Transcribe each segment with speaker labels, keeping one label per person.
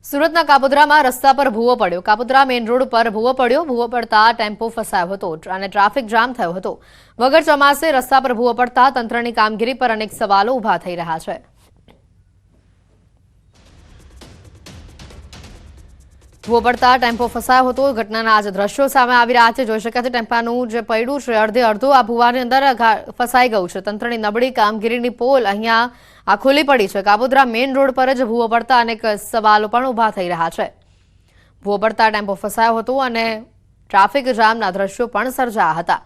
Speaker 1: સુરતના કાપોદ્રામાં રસ્તા પર ભૂવો પડ્યો. કાપોદ્રા મેઇન રોડ પર ભૂવો પડ્યો. ભૂવો પડતા ટેમ્પો ફસાયો હતો અને ટ્રાફિક જામ થયો હતો. વગર ચોમાસે રસ્તા પર ભૂવો પડતા તંત્રની કામગીરી પર અનેક સવાલો ઊભા થઈ રહ્યા છે. ભૂવો પડતા ટેમ્પો ફસાયો હતો. ઘટનાના આજે દ્રશ્યો સામે આવી રહ્યા છે. જોઈ શકાય છે ટેમ્પાનું જે પૈડું છે અડધું આ ભૂવાની અંદર ફસાઈ ગયું છે. તંત્રની નબળી કામગીરીની પોલ અહીંયા આ ખુલ્લી પડી છે. કાપોદ્રા મેઇન રોડ પર જ ભૂવો પડતા અનેક સવાલો પણ ઊભા થઈ રહ્યા છે. ભૂવો પડતા ટેમ્પો ફસાયો હતો અને ટ્રાફિક જામના દ્રશ્યો પણ સર્જાયા હતા.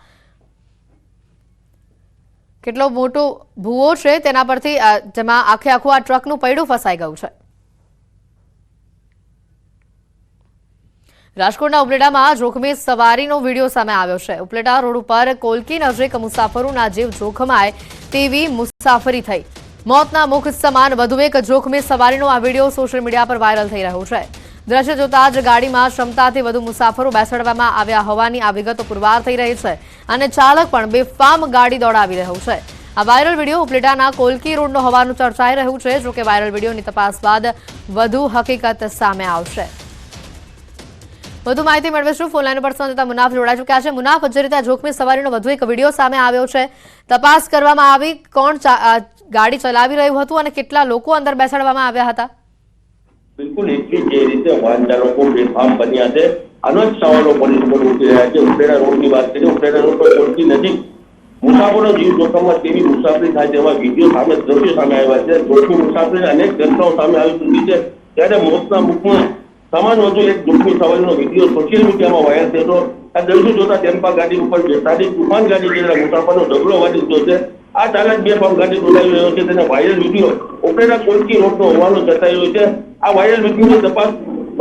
Speaker 1: કેટલો મોટો ભૂવો છે તેના પરથી જેમાં આખું આ ટ્રકનું પૈડું ફસાઈ ગયું છે. રાજકોટના ઉપલેટામાં જોખમી સવારીનો વિડીયો સામે આવ્યો છે. ઉપલેટા રોડ ઉપર કોલકી નજીક મુસાફરોના જીવ જોખમાય તેવી મુસાફરી થઈ. મોતના મુખ સમાન વધુ એક જોખમી સવારીનો આ વિડીયો સોશિયલ મીડિયા પર વાયરલ થઈ રહ્યો છે. દ્રશ્ય જોતા જ ગાડીમાં ક્ષમતાથી વધુ મુસાફરો બેસાડવામાં આવ્યા હોવાની આ વિગતો પુરવાર થઈ રહી છે અને ચાલક પણ બેફામ ગાડી દોડાવી રહ્યો છે. આ વાયરલ વિડીયો ઉપલેટાના કોલકી રોડનો હોવાનું ચર્ચાઈ રહ્યું છે. જોકે વાયરલ વિડીયોની તપાસ બાદ વધુ હકીકત સામે આવશે. વધુ માહિતી મેળવીશું. ફોનલાઈન પર સંવાદદાતા મુનાફ જોડાઈ ચૂક્યા છે. મુનાફ, જે રીતે જોખમી સવારીનો વધુ એક વિડીયો સામે આવ્યો છે, તપાસ કરવામાં આવી, કોણ ગાડી ચલાવી રહ્યું હતું અને કેટલા લોકો અંદર બેસાડવામાં આવ્યા હતા?
Speaker 2: બિલકુલ એટલી જે રીતે વાહન ચાલકો બેફામ બન્યા છે, આનો જ સવાલો પોલીસ પર ઉઠી રહ્યા છે. ઉપલેટા રોડની વાત કરીએ, ઉપલેટા રોડ પર કોલકી નજીક મુસાફરો જીવ જોખમમાં કેવી મુસાફરી થાય તેવા વિડીયો સામે દ્રશ્યો સામે આવ્યા છે. જોખમી મુસાફરી અનેક ઘટનાઓ સામે આવી ચૂકી છે. ત્યારે મોતના મુખમાં સમાન વધુ એક જોખમી સવારીનો વિડીયો સોશિયલ મીડિયામાં વાયરલ થયો. આ દ્રશ્યો જોતા ટેમ્પા ગાડી ઉપર બેસાડી તુફાન ગાડી જેટલા મુસાફરનો ઢગલો વાગી ગયો છે. આ ચાલક બેફામ ગાડી દોડાવી રહ્યો છે. તેને વાયરલ વિડીયો ઉપલેટા કોલકી રોડનો હોવાનું ચર્ચાઈ રહ્યું છે. આ વાયરલ વિડીયોની તપાસ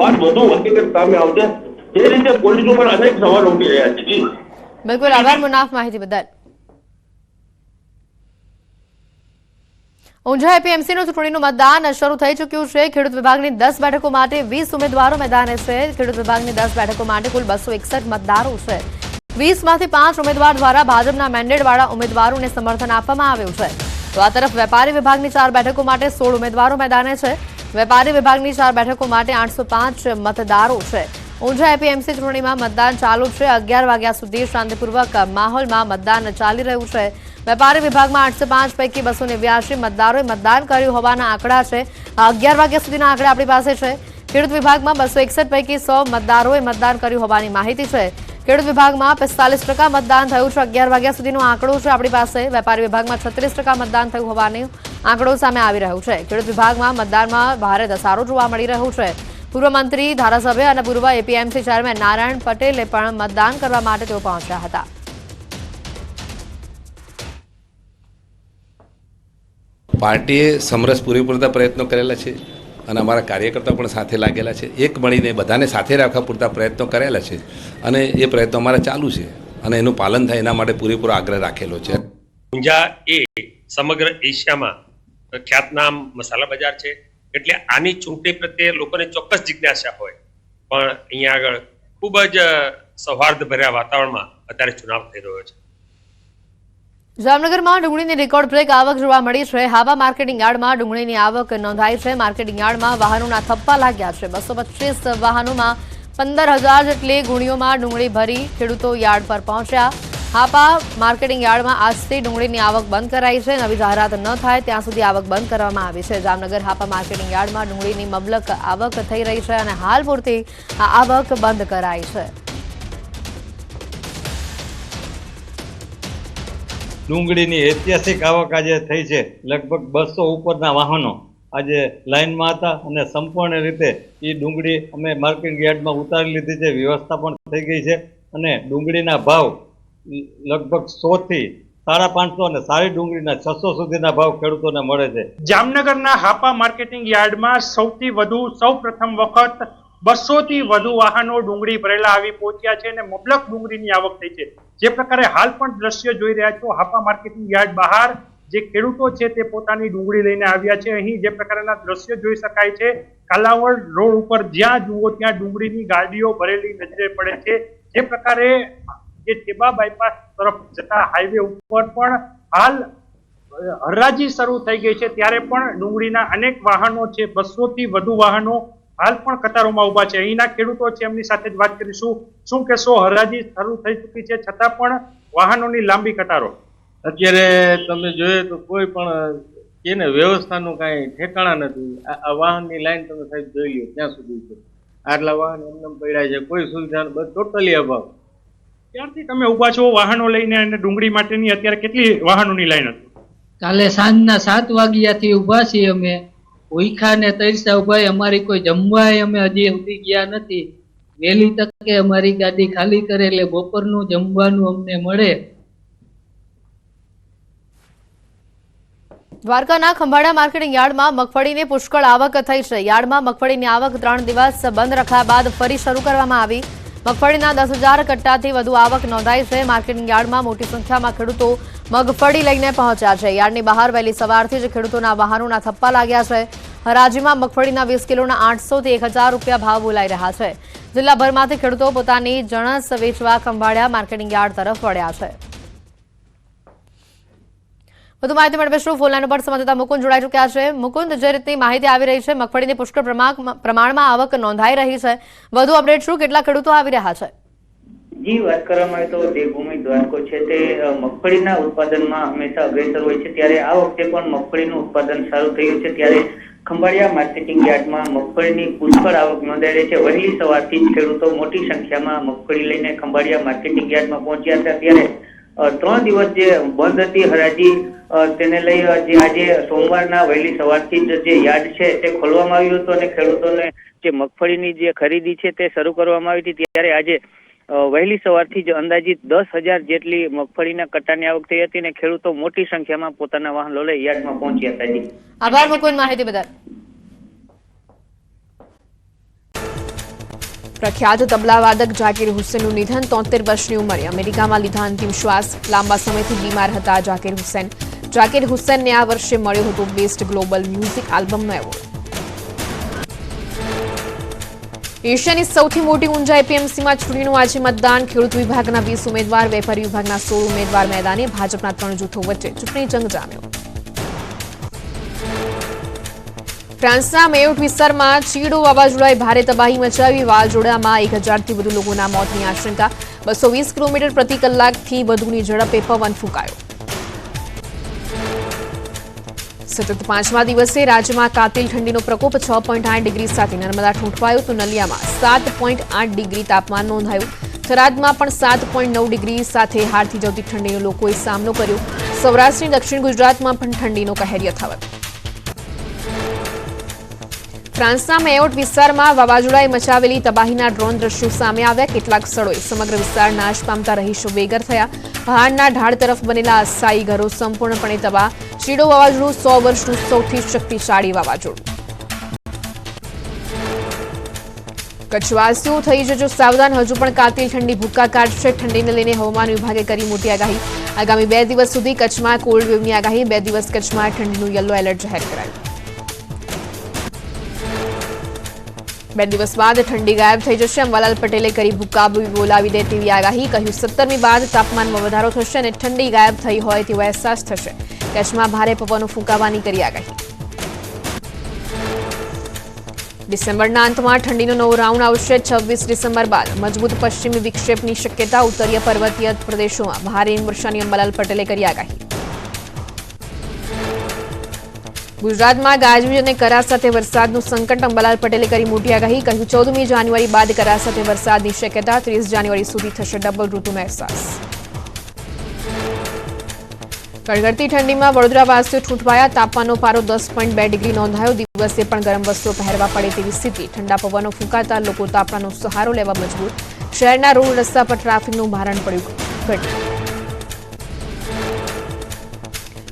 Speaker 2: બાદ વધુ હકીકત સામે આવશે. જે રીતે પોલીસ ઉપર અનેક સવાલો ઉઠી રહ્યા છે.
Speaker 1: બિલકુલ, આભાર મુનાફ માહિતી બદલ. ઊંઝા એપીએમસીનું ચૂંટણીનું મતદાન શરૂ થઈ ચૂક્યું છે. ખેડૂત વિભાગની 10 બેઠકો માટે 20 ઉમેદવારો મેદાને છે. ખેડૂત વિભાગની 10 બેઠકો માટે કુલ 261 મતદારો છે. 20માંથી 5 ઉમેદવાર દ્વારા ભાજપના મેન્ડેટવાળા ઉમેદવારોને સમર્થન આપવામાં આવ્યું છે. તો આ તરફ વેપારી વિભાગની 4 બેઠકો માટે 16 ઉમેદવારો મેદાને છે. વેપારી વિભાગની 4 બેઠકો માટે 805 મતદારો છે. ઊંઝા એપીએમસી ચૂંટણીમાં મતદાન ચાલુ છે. 11 વાગ્યા સુધી શાંતિપૂર્વક માહોલમાં મતદાન ચાલી રહ્યું છે. વેપારી વિભાગમાં 805 પૈકી 289 મતદારોએ મતદાન કર્યું હોવાના આંકડા છે. 11 વાગ્યા સુધીના આંકડા આપણી પાસે છે. ખેડૂત વિભાગમાં 261 પૈકી 100 મતદારોએ મતદાન કર્યું હોવાની માહિતી છે. ખેડૂત વિભાગમાં 45% મતદાન થયું છે. 11 વાગ્યા સુધીનો આંકડો છે આપણી પાસે. વેપારી વિભાગમાં 36% મતદાન થયું હોવાનો આંકડો સામે આવી રહ્યું છે. ખેડૂત વિભાગમાં મતદાનમાં ભારે ધસારો જોવા મળી રહ્યો છે. પૂર્વ મંત્રી, ધારાસભ્ય અને પૂર્વ એપીએમસી ચેરમેન નારાયણ પટેલે પણ મતદાન કરવા માટે તેઓ પહોંચ્યા હતા.
Speaker 3: પાર્ટીએ સમરસ પૂરેપૂરતા પ્રયત્નો કરેલા છે અને અમારા કાર્યકર્તાઓ પણ સાથે લાગેલા છે. એક મળીને બધાને સાથે રાખવા પૂરતા પ્રયત્નો કરેલા છે અને એ પ્રયત્નો અમારા ચાલુ છે અને એનું પાલન થાય એના માટે પૂરેપૂરો આગ્રહ રાખેલો છે.
Speaker 4: ઊંઝા એ સમગ્ર એશિયામાં ખ્યાતનામ મસાલા બજાર છે. એટલે આની ચૂંટણી પ્રત્યે લોકોને ચોક્કસ જિજ્ઞાસા હોય, પણ અહીંયા આગળ ખૂબ જ સૌહાર્દભર્યા વાતાવરણમાં અત્યારે ચુનાવ થઈ રહ્યો છે.
Speaker 1: જામનગરમાં ડુંગળીની રેકોર્ડ બ્રેક આવક જોવા મળી છે. હાવા માર્કેટિંગ યાર્ડમાં ડુંગળીની આવક નોંધાઈ છે. માર્કેટિંગ યાર્ડમાં વાહનોના થપ્પા લાગ્યા છે. 225 વાહનોમાં 15,000 જેટલી ગુણીઓમાં ડુંગળી ભરી ખેડૂતો યાર્ડ પર પહોંચ્યા. હાપા માર્કેટિંગ યાર્ડમાં આજથી ડુંગળીની આવક બંધ કરાઈ છે. નવી જાહેરાત ન થાય ત્યાં સુધી આવક બંધ કરવામાં આવી છે. જામનગર હાપા માર્કેટિંગ યાર્ડમાં ડુંગળીની મબલક આવક થઈ રહી છે અને હાલ પૂરતી આ આવક બંધ કરાઈ છે.
Speaker 5: ડુંગળીની ઐતિહાસિક આવક આજે થઈ છે. લગભગ 200 ઉપરના વાહનો આજે લાઇનમાં હતા અને સંપૂર્ણ રીતે એ ડુંગળી અમે માર્કેટિંગ યાર્ડમાં ઉતારી લીધી છે. વ્યવસ્થા પણ થઈ ગઈ છે અને ડુંગળીના ભાવ લગભગ 100 થી 550 અને સારી ડુંગળીના 600 સુધીના ભાવ ખેડૂતોને મળે છે.
Speaker 6: જામનગરના હાપા માર્કેટિંગ યાર્ડમાં સૌ પ્રથમ વખત 200 થી વધુ વાહનો ડુંગળી ભરેલા આવી પહોંચ્યા છે અને મબલક ડુંગળીની આવક થઈ છે. જે પ્રકારે હાલ પણ દ્રશ્ય જોઈ રહ્યા છો, હાપા માર્કેટિંગ યાર્ડ બહાર જે ખેડૂતો છે તે પોતાની ડુંગળી લઈને આવ્યા છે. અહીં જે પ્રકારના દ્રશ્ય જોઈ શકાય છે, કાલાવડ રોડ ઉપર જ્યાં જુઓ ત્યાં ડુંગળીની ગાડીઓ ભરેલી નજરે પડે છે. જે પ્રકારે જે ટેબા બાયપાસ તરફ જતા હાઈવે ઉપર પણ હાલ હરાજી શરૂ થઈ ગઈ છે. ત્યારે પણ ડુંગળીના અનેક વાહનો છે, 200 થી વધુ વાહનો હાલ પણ કતારોમાં ઊભા છે. અહીંના ખેડૂતો છે, એમની સાથે જ વાત કરીશું. શું કહેશો? હરાજી શરૂ થઈ ચૂકી છે છતાં પણ વાહનોની લાંબી કતારો.
Speaker 5: અત્યારે તમે જોઈએ તો કોઈ પણ એને વ્યવસ્થાનું કાંઈ ઠેકાણા નથી. આ વાહનની લાઈન તમે સાહેબ જોઈ લો ત્યાં સુધી છે. આટલા વાહન એમને પડ્યા છે, કોઈ સુવિધા બસ ટોટલી અભાવ.
Speaker 6: ક્યારથી તમે ઊભા છો વાહનો લઈને અને ડુંગળી માટેની અત્યારે કેટલી વાહનોની લાઈન હતી?
Speaker 7: કાલે સાંજના 7 વાગ્યાથી ઊભા છીએ અમે. ભૂખ્યા ને તરસ્યા ઊભા. અમારી કોઈ જમવાય અમે હજી સુધી ગયા નથી. વહેલી તકે અમારી ગાડી ખાલી કરે એટલે બપોરનું જમવાનું અમને મળે.
Speaker 1: દ્વારકાના ખંભાળિયા માર્કેટિંગ યાર્ડમાં મગફળીની પુષ્કળ આવક થઈ છે. યાર્ડમાં મગફળીની આવક 3 દિવસ બંધ રખાયા બાદ ફરી શરૂ કરવામાં આવી. મગફળીના 10,000 કટ્ટાથી વધુ આવક નોંધાઈ છે. માર્કેટિંગ યાર્ડમાં મોટી સંખ્યામાં ખેડૂતો મગફળી લઈને પહોંચ્યા છે. યાર્ડની બહાર વહેલી સવારથી જ ખેડૂતોના વાહનોના થપ્પા લાગ્યા છે. હરાજીમાં મગફળીના 20 કિલોના 800 થી 1,000 રૂપિયા ભાવ બોલાઈ રહ્યા છે. જિલ્લાભરમાંથી ખેડૂતો પોતાની જણસ વેચવા ખંભાળિયા માર્કેટિંગ યાર્ડ તરફ વળ્યા છે. વધુ માહિતી મેળવીશું. ફોન લાઈન પર સંવાદદાતા મુકુંદ જોડાઈ ચૂક્યા છે. મુકુંદ, જે રીતની માહિતી આવી રહી છે, મગફળીની પુષ્કળ પ્રમાણમાં આવક નોંધાઈ રહી છે. વધુ અપડેટ શું? કેટલા ખેડૂતો આવી રહ્યા છે?
Speaker 8: જી, વાત કરવામાં આવે તો દેવભૂમિ દ્વારકો છે તે મગફળીના ઉત્પાદનમાં હંમેશા અગ્રેસર હોય છે. ત્યારે આ વખતે પણ મગફળીનું ઉત્પાદન સારું થયું છે. ત્યારે ખંભાળિયા માર્કેટિંગ યાર્ડમાં મગફળીની પુષ્કળ આવક નોંધાઈ રહી છે. વહેલી સવારથી જ ખેડૂતો મોટી સંખ્યામાં મગફળી લઈને ખંભાળિયા માર્કેટિંગ યાર્ડમાં પહોંચ્યા હતા. ત્યારે 3 દિવસ જે બંધ હતી હરાજી, તેને લઈ જે આજે સોમવારના વહેલી સવારથી જ જે યાર્ડ છે તે ખોલવામાં આવ્યું હતું અને ખેડૂતોને જે મગફળીની જે ખરીદી છે તે શરૂ કરવામાં આવી હતી. ત્યારે આજે વહેલી સવારથી જ અંદાજિત 10,000 જેટલી મગફળીના કટ્ટાની આવક થઈ હતી અને ખેડૂતો મોટી સંખ્યામાં પોતાના વાહનો લઈ યાર્ડમાં પહોંચ્યા હતા. જી,
Speaker 1: આભાર મુકુંદ માહિતી બદલ. પ્રખ્યાત તબલાવાદક જાકીર હુસેનનું નિધન. 73 વર્ષની ઉંમરે અમેરિકામાં લીધા અંતિમ શ્વાસ. લાંબા સમયથી બીમાર હતા જાકીર હુસેન. જાકીર હુસેનને આ વર્ષે મળ્યો હતો બેસ્ટ ગ્લોબલ મ્યુઝિક આલ્બમનો એવોર્ડ. એશિયાની સૌથી મોટી ઊંઝા એપીએમસીમાં ચૂંટણીનું આજે મતદાન. ખેડૂત વિભાગના 20 ઉમેદવાર, વેપારી વિભાગના 16 ઉમેદવાર મેદાને. ભાજપના 3 જૂથો વચ્ચે ચૂંટણી જંગ જામ્યો. ફ્રાન્સના મેયોટ વિસ્તારમાં ચીડો વાવાઝોડાએ ભારે તબાહી મચાવી. વાવાઝોડામાં 1,000થી વધુ લોકોના મોતની આશંકા. 220 કિલોમીટર પ્રતિ કલાકથી વધુની ઝડપે પવન ફૂંકાયો. સતત 5મા દિવસે રાજ્યમાં કાતિલ ઠંડીનો પ્રકોપ. 6.8 ડિગ્રી સાથે નર્મદા ઠૂંઠવાયો તો નલિયામાં 7.8 ડિગ્રી તાપમાન નોંધાયું. થરાદમાં પણ 7.9 ડિગ્રી સાથે હાડથી જવતી ઠંડીનો લોકોએ સામનો કર્યો. સૌરાષ્ટ્રની દક્ષિણ ગુજરાતમાં પણ ઠંડીનો કહેર યથાવત. ફ્રાન્સના મેયોટ વિસ્તારમાં વાવાઝોડાએ મચાવેલી તબાહીના ડ્રોન દ્રશ્યો સામે આવ્યા. કેટલાક સ્થળોએ સમગ્ર વિસ્તાર નાશ પામતા રહીશો બેઘર થયા. પહાડના ઢાળ તરફ બનેલા અસ્થાયી ઘરો સંપૂર્ણપણે તબાહ. ચીડો વાવાઝોડું 100 વર્ષનું સૌથી શક્તિશાળી વાવાઝોડું. કચ્છવાસીઓ થઈ જજો સાવધાન. હજુ પણ કાતિલ ઠંડી ભૂક્કા કાઢશે. ઠંડીને લઈને હવામાન વિભાગે કરી મોટી આગાહી. આગામી 2 દિવસ સુધી કચ્છમાં કોલ્ડ વેવની આગાહી. 2 દિવસ કચ્છમાં ઠંડીનું યલો એલર્ટ જાહેર કરાયું. 2 દિવસ બાદ ઠંડી ગાયબ થઈ જશે. અંબાલાલ પટેલે કરી ભૂક્કા બોલાવી દે તેવી આગાહી. કહ્યું 17મી બાદ તાપમાનમાં વધારો થશે અને ઠંડી ગાયબ થઈ હોય તેવો અહેસાસ થશે. કચ્છમાં ભારે પવનો ફૂંકાવાની કરી આગાહી. ડિસેમ્બરના અંતમાં ઠંડીનો નવો રાઉન્ડ આવશે. 26 ડિસેમ્બર બાદ મજબૂત પશ્ચિમી વિક્ષેપની શક્યતા. ઉત્તરીય પર્વતીય પ્રદેશોમાં ભારે હિમવર્ષાની અંબાલાલ પટેલે કરી આગાહી. ગુજરાતમાં ગાજવીજ અને કરા સાથે વરસાદનું સંકટ. અંબાલાલ પટેલે કરી મોટી આગાહી. કહ્યું 14મી જાન્યુઆરી બાદ કરા સાથે વરસાદની શક્યતા. 30 જાન્યુઆરી સુધી થશે ડબલ ઋતુનો અહેસાસ. કડકડતી ઠંડીમાં વડોદરાવાસીઓ ઠૂંઠવાયા. તાપમાનનો પારો 10.2 ડિગ્રી નોંધાયો. દિવસે પણ ગરમ વસ્ત્રો પહેરવા પડે તેવી સ્થિતિ. ઠંડા પવનો ફૂંકાતા લોકો તાપમાનનો સહારો લેવા મજબૂર. શહેરના રોડ રસ્તા પર ટ્રાફિકનું ભારણ પડ્યું ઘટ્યું.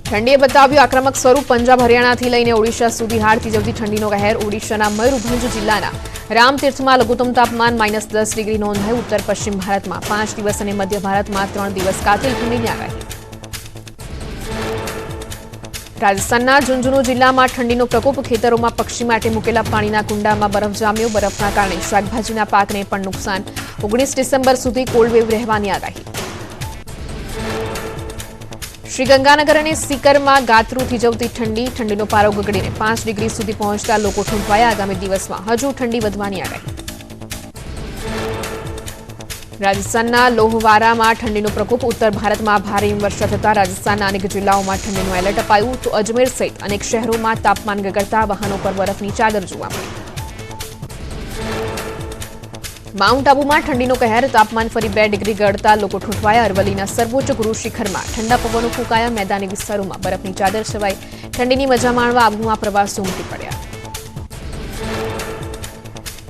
Speaker 1: ઠંડીએ બતાવ્યું આક્રમક સ્વરૂપ. પંજાબ હરિયાણાથી લઈને ઓડિશા સુધી હાડથી જવતી ઠંડીનો કહેર. ઓડિશાના મયુરભંજ જિલ્લાના રામતીર્થમાં લઘુત્તમ તાપમાન -10 ડિગ્રી નોંધાયું. ઉત્તર પશ્ચિમ ભારતમાં 5 દિવસ અને મધ્ય ભારતમાં 3 દિવસ કાતિલ ઠંડીની આગાહી. રાજસ્થાનના ઝુંઝુનુ જિલ્લામાં ઠંડીનો પ્રકોપ. ખેતરોમાં પક્ષી માટે મૂકેલા પાણીના કુંડામાં બરફ જામ્યો. બરફના કારણે શાકભાજીના પાકને પણ નુકસાન. 19 ડિસેમ્બર સુધી કોલ્ડ વેવ રહેવાની આગાહી. શ્રી ગંગાનગર અને સીકરમાં ગાત્રું થીજવતી ઠંડીનો પારો ગગડીને 5 ડિગ્રી સુધી પહોંચતા લોકો ઠૂંઠવાયા. આગામી દિવસમાં હજુ ઠંડી વધવાની આગાહી. રાજસ્થાનના લોહવારામાં ઠંડીનો પ્રકોપ. ઉત્તર ભારતમાં ભારે હિમવર્ષા થતા રાજસ્થાનના અનેક જિલ્લાઓમાં ઠંડીનું એલર્ટ અપાયું. તો અજમેર સહિત અનેક શહેરોમાં તાપમાન ગગડતા વાહનો પર બરફની ચાદર જોવા મળી. માઉન્ટ આબુમાં ઠંડીનો કહેર. તાપમાન ફરી 2 ડિગ્રી ગગડતા લોકો ઠૂંઠવાયા. અરવલ્લીના સર્વોચ્ચ ગુરુ શિખરમાં ઠંડા પવનો ફૂંકાયા. મેદાની વિસ્તારોમાં બરફની ચાદર છવાઈ. ઠંડીની મજા માણવા આબુમાં પ્રવાસીઓ ઉમટી પડ્યા.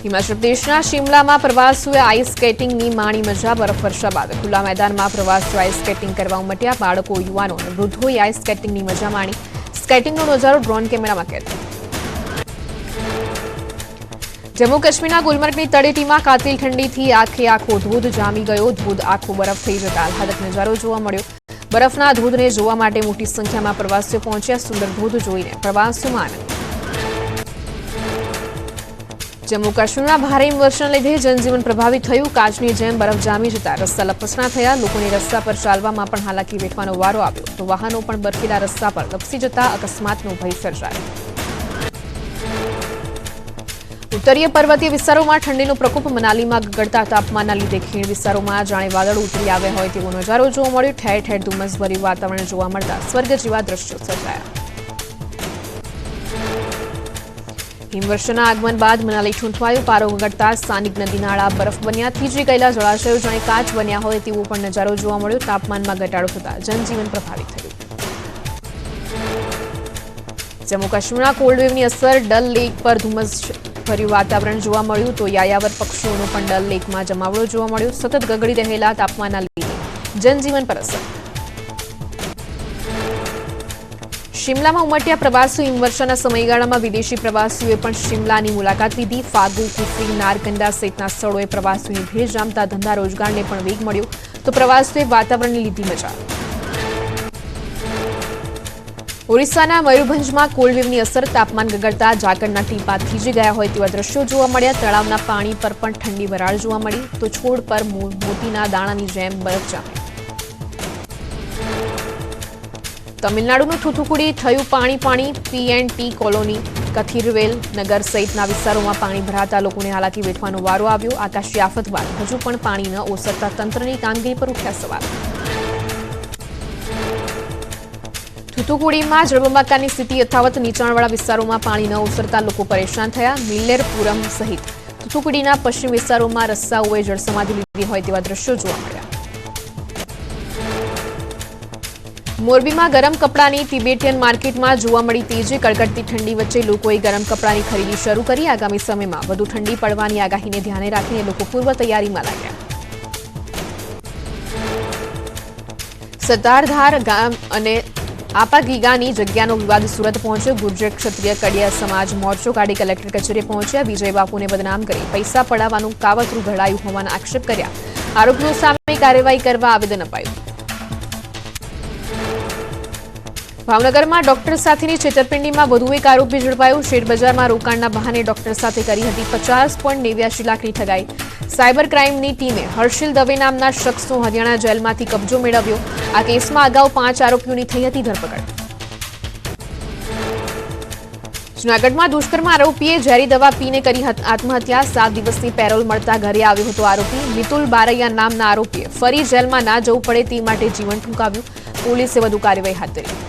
Speaker 1: હિમાચલ પ્રદેશના શિમલામાં પ્રવાસીઓએ આઈસ સ્કેટિંગની માણી મજા. બરફવર્ષા બાદ ખુલ્લા મેદાનમાં પ્રવાસીઓ આઈસ સ્કેટિંગ કરવા ઉમટ્યા. બાળકો, યુવાનો અને વૃદ્ધોએ આઈસ સ્કેટિંગની મજા માણી. સ્કેટિંગનો નજારો ડ્રોન કેમેરામાં કેદ. જમ્મુ કાશ્મીરના ગુલમર્ગની તળેટીમાં કાતિલ ઠંડીથી આખો ધોધ જામી ગયો. ધોધ આખો બરફ થઈ જતા આહલાદક નજારો જોવા મળ્યો. બરફના ધોધને જોવા માટે મોટી સંખ્યામાં પ્રવાસીઓ પહોંચ્યા. સુંદર ધોધ જોઈને પ્રવાસીઓમાં આનંદ. જમ્મુ કાશ્મીરમાં ભારે હિમવર્ષાને લીધે જનજીવન પ્રભાવિત થયું. કાચની જેમ બરફ જામી જતા રસ્તા લપસણા થયા. લોકોને રસ્તા પર ચાલવામાં પણ હાલાકી વેઠવાનો વારો આવ્યો. તો વાહનો પણ બરફીલા રસ્તા પર લપસી જતા અકસ્માતનો ભય સર્જાયો. ઉત્તરીય પર્વતીય વિસ્તારોમાં ઠંડીનો પ્રકોપ. મનાલીમાં ગગડતા તાપમાનના લીધે ખીણ વિસ્તારોમાં જાણે વાદળો ઉતરી આવ્યા હોય તેવો નજારો જોવા મળ્યો. ઠેર ઠેર ધુમ્મસભર્યું વાતાવરણ જોવા મળતા સ્વર્ગ જેવા દ્રશ્યો સર્જાયા. હિમવર્ષાના આગમન બાદ મનાલી ઠૂંઠવાયું. પારો ગગડતા સ્થાનિક નદી નાળા બરફ બન્યા. થીજી ગયેલા જળાશયો જાણે કાચ બન્યા હોય તેવો પણ નજારો જોવા મળ્યો. તાપમાનમાં ઘટાડો થતા જનજીવન પ્રભાવિત થયું. જમ્મુ કાશ્મીરના કોલ્ડવેવની અસર. ડલ લેક પર ધુમ્મસ ભર્યું વાતાવરણ જોવા મળ્યું. તો યાયાવર પક્ષીઓનો પણ ડલ લેકમાં જમાવડો જોવા મળ્યો. સતત ગગડી રહેલા તાપમાનના લીધે જનજીવન પર અસર. શિમલામાં ઉમટ્યા પ્રવાસીઓ. હિમવર્ષાના સમયગાળામાં વિદેશી પ્રવાસીઓએ પણ શિમલાની મુલાકાત લીધી. ફાગુ, કુફરી, નારકંડા સહિતના સ્થળોએ પ્રવાસીઓની ભીડ જામતા ધંધા રોજગારને પણ વેગ મળ્યો. તો પ્રવાસીઓએ વાતાવરણની લીધી મજા. ઓરિસ્સાના મયુરભંજમાં કોલ્ડવેવની અસર. તાપમાન ગગડતા ઝાકળના ટીપા થીજી ગયા હોય તેવા દ્રશ્યો જોવા મળ્યા. તળાવના પાણી પર પણ ઠંડી વરાળ જોવા મળી. તો છોડ પર મોતીના દાણાની જેમ બરફ જામી. તમિલનાડુનું થૂથુકુડી થયું પાણી. P&T કોલોની, કથિરવેલ નગર સહિતના વિસ્તારોમાં પાણી ભરાતા લોકોને હાલાકી વેઠવાનો વારો આવ્યો. આકાશી આફત બાદ હજુ પણ પાણી ન ઓસરતા તંત્રની કામગીરી પર ઉઠ્યા સવાલ. થૂથુકુડીમાં જળબંબાકારની સ્થિતિ યથાવત. નીચાણવાળા વિસ્તારોમાં પાણી ન ઓસરતા લોકો પરેશાન થયા. મિલ્લેરપુરમ સહિત થૂથુકુડીના પશ્ચિમ વિસ્તારોમાં રસ્તાઓએ જળસમાધિ લીધી હોય તેવા દ્રશ્યો જોવા મળ્યા. મોરબીમાં ગરમ કપડાની તિબેટિયન માર્કેટમાં જોવા મળી તેજી. કડકડતી ઠંડી વચ્ચે લોકોએ ગરમ કપડાની ખરીદી શરૂ કરી. આગામી સમયમાં વધુ ઠંડી પડવાની આગાહીને ધ્યાને રાખીને લોકો પૂર્વ તૈયારીમાં લાગ્યા. સત્તારધાર ગામ અને આપાગીગાની જગ્યાનો વિવાદ સુરત પહોંચ્યો. ગુર્જર ક્ષત્રિય કડિયા સમાજ મોરચો કાઢી કલેક્ટર કચેરીએ પહોંચ્યા. વિજય બાપુને બદનામ કરી પૈસા પડાવવાનું કાવતરું ઘડાયું હોવાના આક્ષેપ કર્યા. આરોપીઓ સામે કાર્યવાહી કરવા આવેદન અપાયું. ભાવનગરમાં ડોક્ટર સાથેની છેતરપિંડીમાં વધુ એક આરોપી ઝડપાયો. શેરબજારમાં રોકાણના બહાને ડોક્ટર સાથે કરી હતી 50.89 લાખની ઠગાઈ. સાયબર ક્રાઇમની ટીમે હર્ષિલ દવે નામના શખ્સનો હરિયાણા જેલમાંથી કબજો મેળવ્યો. આ કેસમાં અગાઉ 5 આરોપીઓની થઈ હતી ધરપકડ. જૂનાગઢમાં દુષ્કર્મ આરોપીએ ઝેરી દવા પીને કરી આત્મહત્યા. 7 દિવસની પેરોલ મળતા ઘરે આવ્યો હતો આરોપી. મિતુલ બારૈયા નામના આરોપીએ ફરી જેલમાં ના જવું પડે તે માટે જીવન ટૂંકાવ્યું. પોલીસે વધુ કાર્યવાહી હાથ ધરી.